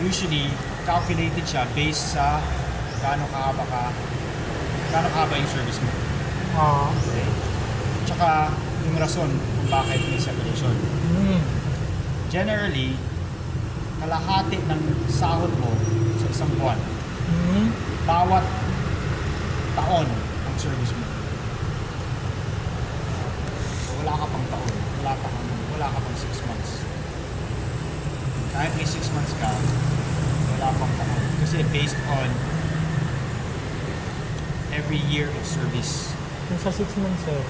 usually calculated siya based sa gaano kahaba yung service mo. Okay. Tsaka yung rason kung bakit may separation. Generally, kalahati ng sahod mo sa isang buwan. Bawat taon ang service mo. So, wala ka pang taon. Wala ka pang 6 months. Kahit may 6 months ka, wala pang taon. Kasi based on every year of service. Yung sa 6 months, sir.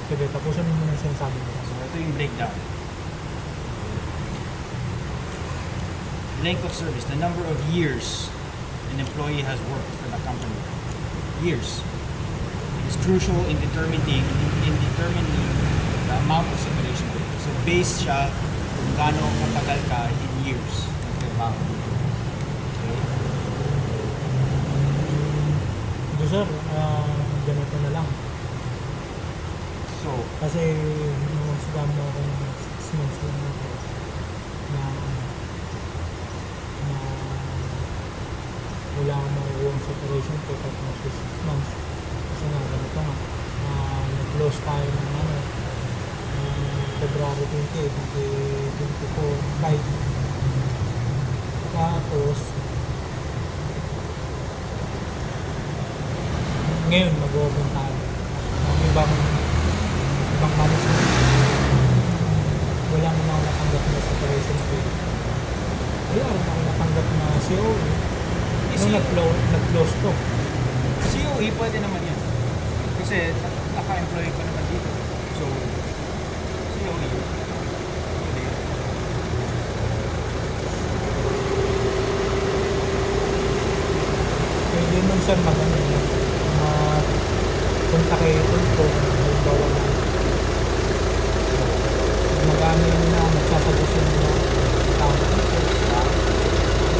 Sige, tapusin mo muna yung sinasabi mo. So, ito yung breakdown. Length of service, the number of years an employee has worked for the company. Years. It is crucial in determining the amount of separation rate. So, based siya kung gaano katagal ka in years. Okay. Ito, sir, ganito na lang. So, Kasi nung sigam mo ako ng 6 months lang ako na wala akong makukuha ang separation ko kahit mga 6 months. Kasi nga, ganito nga, nag-close tayo ng February 20, 2024, right? Tapos, ngayon mag-open tayo ng ibang management. Wala mo na ako natanggap na separation fee. Wala rin ako natanggap na COE. Nung nag-close to. COE pwede naman yan. Kasi naka-employee ko naman dito. So, COE. Pwede yan. Pwede nun sir punta kayo punto halimbawa na mag-ano yun na magsasagusin na tawag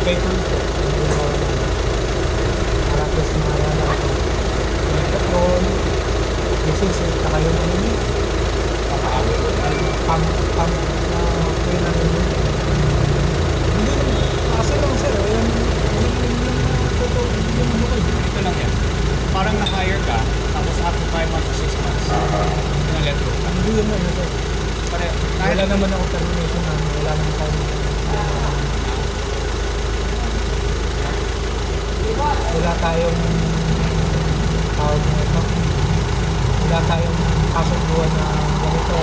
kayo punto halimbawa na para kasi maalala ako may petrol license at kayo na yun pump na kayo na yun hindi kasi lang sir Ito lang yan. Parang na-hire ka, tapos after 5 months or 6 months, na-let go ka. hindi yun na sir. Wala naman ako termination na wala naman tayo wala tayong tawag na ito wala tayong kasunduan na ganito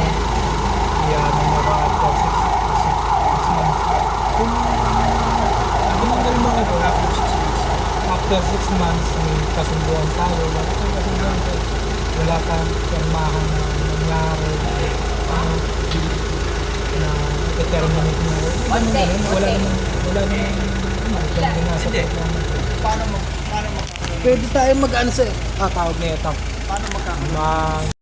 ano mo ka after 6 months kung ginagaling mo ito after 6 months may kasunduan tayo wala kang kasunduan tayo wala kang pirmahan na nangyari na determinate na wala naman Hindi. Paano pwede tayo mag-ano sir tawag na ito paano magkakaroon?